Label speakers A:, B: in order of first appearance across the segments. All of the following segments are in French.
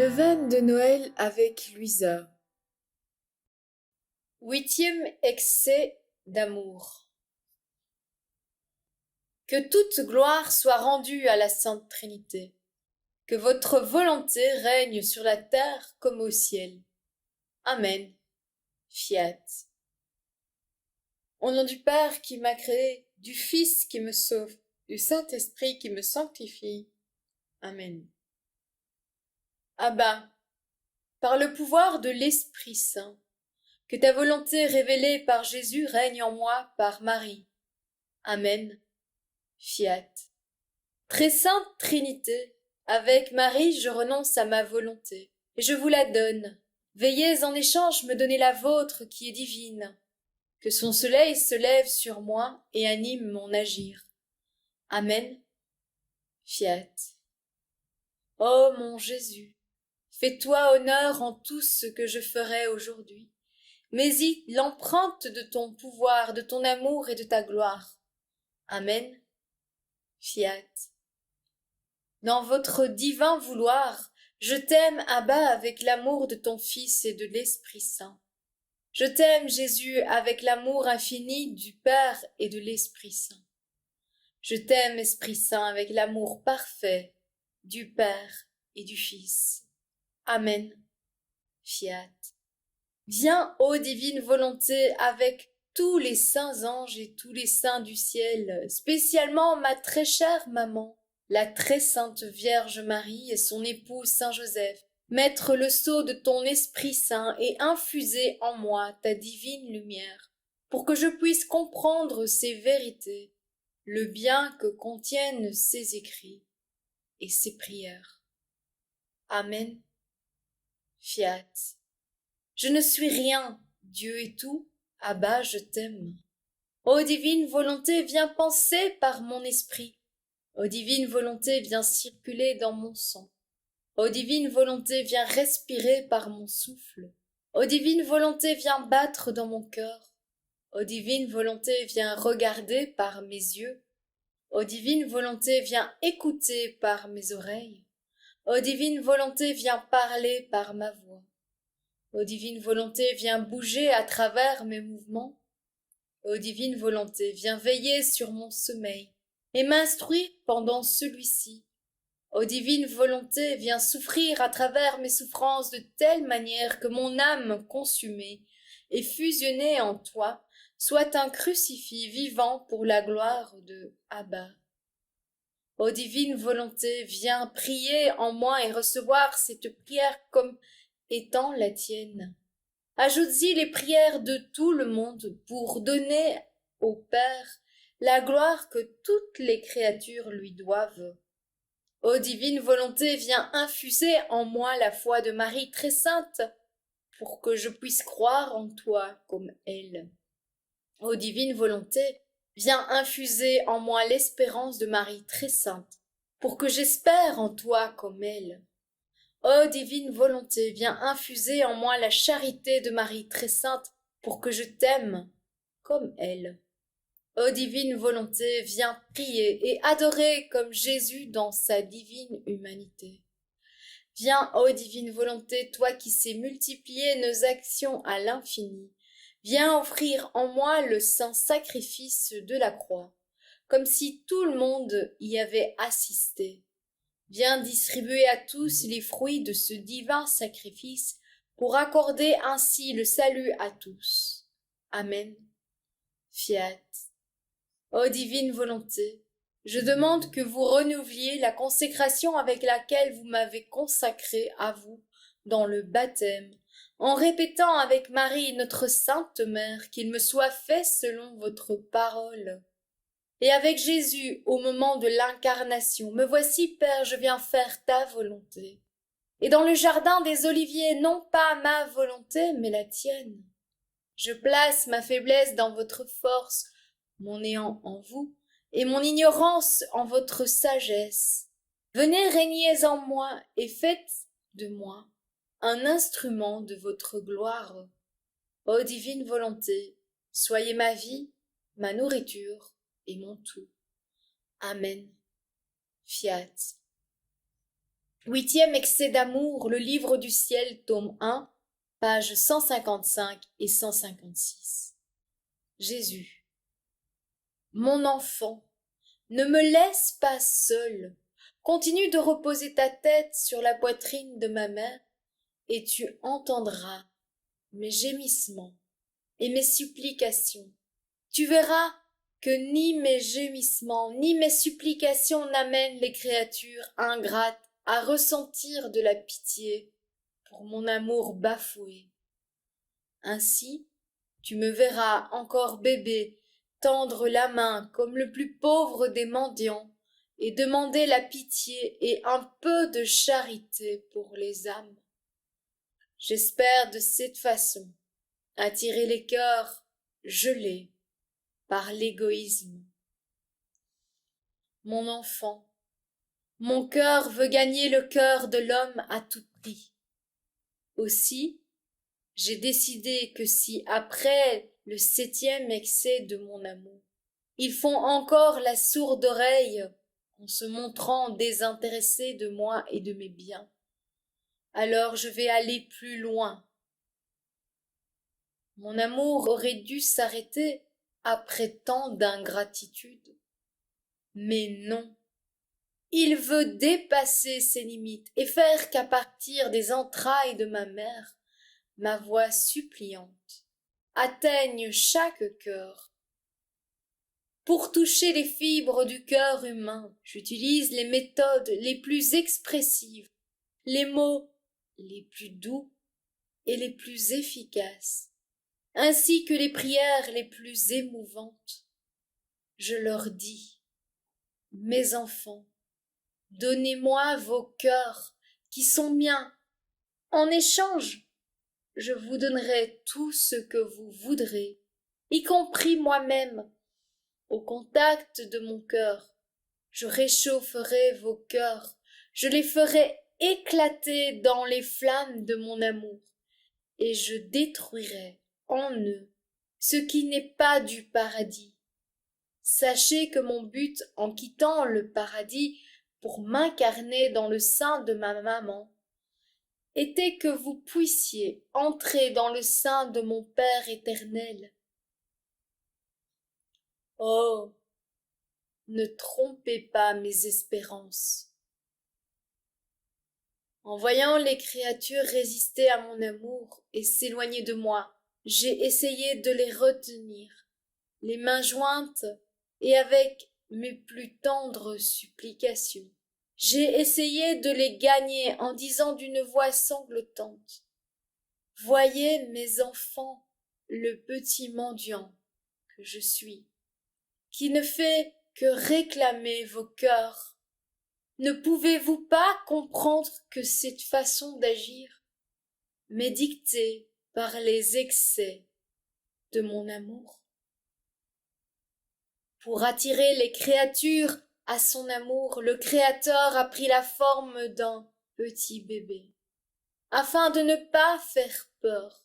A: Neuvaine de Noël avec Louisa. 8e excès d'amour. Que toute gloire soit rendue à la Sainte Trinité, que votre volonté règne sur la terre comme au ciel. Amen. Fiat. Au nom du Père qui m'a créé, du Fils qui me sauve, du Saint-Esprit qui me sanctifie. Amen. Abba, par le pouvoir de l'Esprit Saint, que ta volonté révélée par Jésus règne en moi par Marie. Amen. Fiat. Très sainte Trinité, avec Marie je renonce à ma volonté, et je vous la donne. Veillez en échange me donner la vôtre qui est divine. Que son soleil se lève sur moi et anime mon agir. Amen. Fiat. Ô mon Jésus, fais-toi honneur en tout ce que je ferai aujourd'hui. Mets-y l'empreinte de ton pouvoir, de ton amour et de ta gloire. Amen. Fiat. Dans votre divin vouloir, je t'aime, Abba, avec l'amour de ton Fils et de l'Esprit Saint. Je t'aime, Jésus, avec l'amour infini du Père et de l'Esprit Saint. Je t'aime, Esprit Saint, avec l'amour parfait du Père et du Fils. Amen. Fiat. Viens, ô divine volonté, avec tous les saints anges et tous les saints du ciel, spécialement ma très chère maman, la très sainte Vierge Marie et son époux Saint Joseph, mettre le sceau de ton Esprit Saint et infuser en moi ta divine lumière, pour que je puisse comprendre ces vérités, le bien que contiennent ces écrits et ces prières. Amen. Fiat. Je ne suis rien, Dieu est tout, Abba, je t'aime. Ô divine volonté, viens penser par mon esprit. Ô divine volonté, viens circuler dans mon sang. Ô divine volonté, viens respirer par mon souffle. Ô divine volonté, viens battre dans mon cœur. Ô divine volonté, viens regarder par mes yeux. Ô divine volonté, viens écouter par mes oreilles. Ô divine volonté, viens parler par ma voix. Ô divine volonté, viens bouger à travers mes mouvements. Ô divine volonté, viens veiller sur mon sommeil et m'instruire pendant celui-ci. Ô divine volonté, viens souffrir à travers mes souffrances de telle manière que mon âme consumée et fusionnée en toi soit un crucifix vivant pour la gloire de Abba. Ô divine volonté, viens prier en moi et recevoir cette prière comme étant la tienne. Ajoute-y les prières de tout le monde pour donner au Père la gloire que toutes les créatures lui doivent. Ô divine volonté, viens infuser en moi la foi de Marie très sainte, pour que je puisse croire en toi comme elle. Ô divine volonté, viens infuser en moi l'espérance de Marie très sainte, pour que j'espère en toi comme elle. Ô divine volonté, viens infuser en moi la charité de Marie très sainte, pour que je t'aime comme elle. Ô divine volonté, viens prier et adorer comme Jésus dans sa divine humanité. Viens, ô divine volonté, toi qui sais multiplier nos actions à l'infini, viens offrir en moi le saint sacrifice de la croix, comme si tout le monde y avait assisté. Viens distribuer à tous les fruits de ce divin sacrifice pour accorder ainsi le salut à tous. Amen. Fiat. Ô divine volonté, je demande que vous renouvelliez la consécration avec laquelle vous m'avez consacré à vous dans le baptême, en répétant avec Marie, notre Sainte Mère, qu'il me soit fait selon votre parole. Et avec Jésus, au moment de l'incarnation, me voici, Père, je viens faire ta volonté. Et dans le jardin des Oliviers, non pas ma volonté, mais la tienne. Je place ma faiblesse dans votre force, mon néant en vous, et mon ignorance en votre sagesse. Venez régner en moi et faites de moi un instrument de votre gloire. Ô divine volonté, soyez ma vie, ma nourriture et mon tout. Amen. Fiat. Huitième excès d'amour, le livre du ciel, tome 1, pages 155 et 156. Jésus. Mon enfant, ne me laisse pas seul. Continue de reposer ta tête sur la poitrine de ma mère, et tu entendras mes gémissements et mes supplications. Tu verras que ni mes gémissements ni mes supplications n'amènent les créatures ingrates à ressentir de la pitié pour mon amour bafoué. Ainsi, tu me verras encore bébé tendre la main comme le plus pauvre des mendiants et demander la pitié et un peu de charité pour les âmes. J'espère de cette façon attirer les cœurs gelés par l'égoïsme. Mon enfant, mon cœur veut gagner le cœur de l'homme à tout prix. Aussi, j'ai décidé que si après le 7e excès de mon amour, ils font encore la sourde oreille en se montrant désintéressés de moi et de mes biens, alors je vais aller plus loin. Mon amour aurait dû s'arrêter après tant d'ingratitude. Mais non, il veut dépasser ses limites et faire qu'à partir des entrailles de ma mère, ma voix suppliante atteigne chaque cœur. Pour toucher les fibres du cœur humain, j'utilise les méthodes les plus expressives, les mots les plus doux et les plus efficaces, ainsi que les prières les plus émouvantes. Je leur dis, mes enfants, donnez-moi vos cœurs qui sont miens. En échange, je vous donnerai tout ce que vous voudrez, y compris moi-même. Au contact de mon cœur, je réchaufferai vos cœurs, je les ferai éclater dans les flammes de mon amour, et je détruirai en eux ce qui n'est pas du paradis. Sachez que mon but en quittant le paradis pour m'incarner dans le sein de ma maman était que vous puissiez entrer dans le sein de mon Père éternel. Oh, ne trompez pas mes espérances. En voyant les créatures résister à mon amour et s'éloigner de moi, j'ai essayé de les retenir, les mains jointes et avec mes plus tendres supplications. J'ai essayé de les gagner en disant d'une voix sanglotante, « Voyez, mes enfants, le petit mendiant que je suis, qui ne fait que réclamer vos cœurs. Ne pouvez-vous pas comprendre que cette façon d'agir m'est dictée par les excès de mon amour? Pour attirer les créatures à son amour, le Créateur a pris la forme d'un petit bébé, afin de ne pas faire peur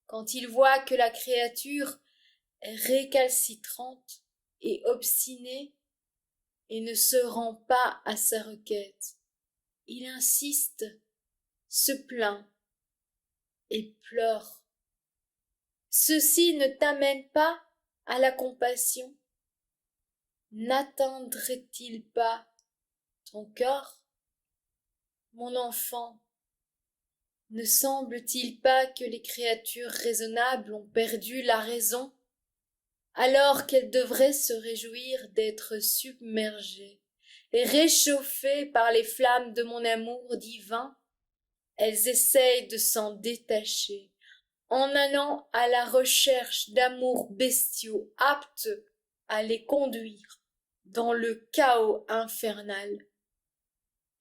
A: quand il voit que la créature est récalcitrante et obstinée et ne se rend pas à sa requête. Il insiste, se plaint et pleure. Ceci ne t'amène pas à la compassion? N'atteindrait-il pas ton cœur? Mon enfant, ne semble-t-il pas que les créatures raisonnables ont perdu la raison, alors qu'elles devraient se réjouir d'être submergées et réchauffées par les flammes de mon amour divin? Elles essayent de s'en détacher en allant à la recherche d'amours bestiaux aptes à les conduire dans le chaos infernal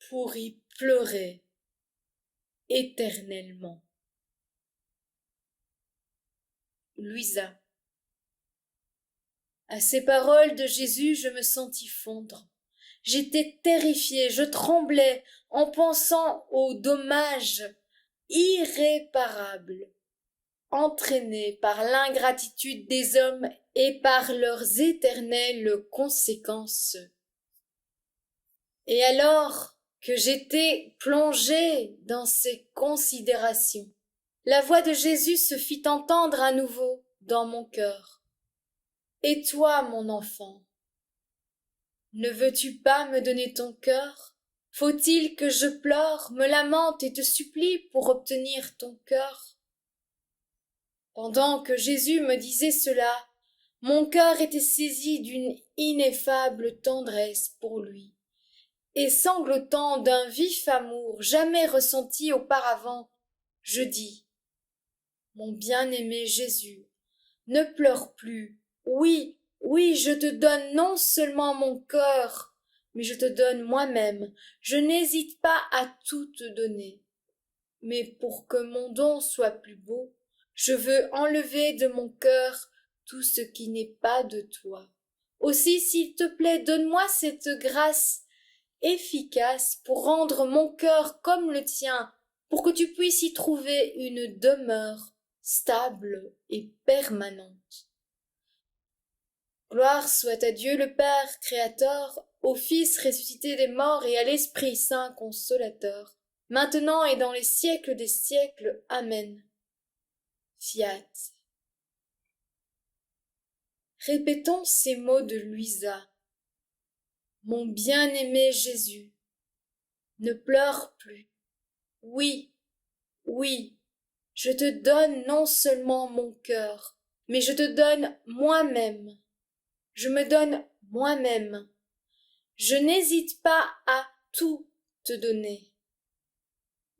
A: pour y pleurer éternellement. Louisa. À ces paroles de Jésus, je me sentis fondre. J'étais terrifiée, je tremblais en pensant aux dommages irréparables entraînés par l'ingratitude des hommes et par leurs éternelles conséquences. Et alors que j'étais plongée dans ces considérations, la voix de Jésus se fit entendre à nouveau dans mon cœur. Et toi, mon enfant, ne veux-tu pas me donner ton cœur? Faut-il que je pleure, me lamente et te supplie pour obtenir ton cœur? Pendant que Jésus me disait cela, mon cœur était saisi d'une ineffable tendresse pour lui, et sanglotant d'un vif amour jamais ressenti auparavant, je dis, mon bien-aimé Jésus, ne pleure plus. Oui, oui, je te donne non seulement mon cœur, mais je te donne moi-même. Je n'hésite pas à tout te donner. Mais pour que mon don soit plus beau, je veux enlever de mon cœur tout ce qui n'est pas de toi. Aussi, s'il te plaît, donne-moi cette grâce efficace pour rendre mon cœur comme le tien, pour que tu puisses y trouver une demeure stable et permanente. Gloire soit à Dieu le Père Créateur, au Fils ressuscité des morts et à l'Esprit Saint Consolateur, maintenant et dans les siècles des siècles. Amen. Fiat. Répétons ces mots de Louisa. Mon bien-aimé Jésus, ne pleure plus. Oui, oui, je te donne non seulement mon cœur, mais je te donne moi-même. Je me donne moi-même. Je n'hésite pas à tout te donner.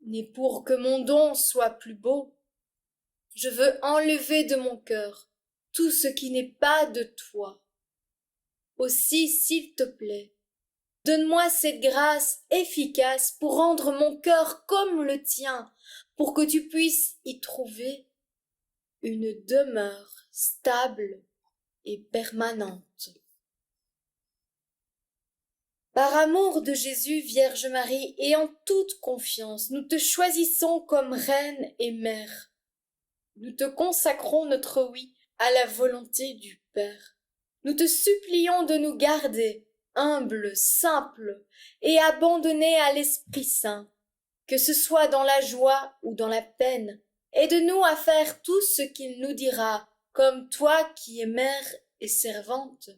A: Mais pour que mon don soit plus beau, je veux enlever de mon cœur tout ce qui n'est pas de toi. Aussi, s'il te plaît, donne-moi cette grâce efficace pour rendre mon cœur comme le tien, pour que tu puisses y trouver une demeure stable et permanente. Par amour de Jésus, Vierge Marie, et en toute confiance, nous te choisissons comme reine et mère. Nous te consacrons notre oui à la volonté du Père. Nous te supplions de nous garder, humbles, simples et abandonnés à l'Esprit Saint, que ce soit dans la joie ou dans la peine. Aide-nous à faire tout ce qu'il nous dira, comme toi qui es mère et servante.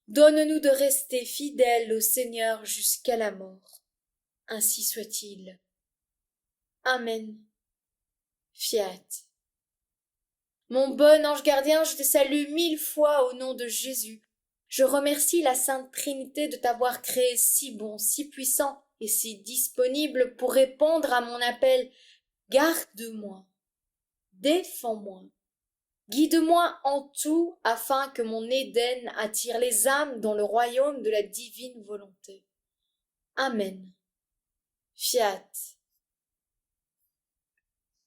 A: Donne-nous de rester fidèles au Seigneur jusqu'à la mort. Ainsi soit-il. Amen. Fiat. Mon bon ange gardien, je te salue 1000 fois au nom de Jésus. Je remercie la Sainte Trinité de t'avoir créé si bon, si puissant et si disponible pour répondre à mon appel. Garde-moi, défends-moi, guide-moi en tout afin que mon Éden attire les âmes dans le royaume de la divine volonté. Amen. Fiat.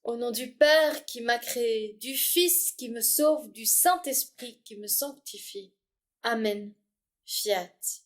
A: Au nom du Père qui m'a créé, du Fils qui me sauve, du Saint-Esprit qui me sanctifie. Amen. Fiat.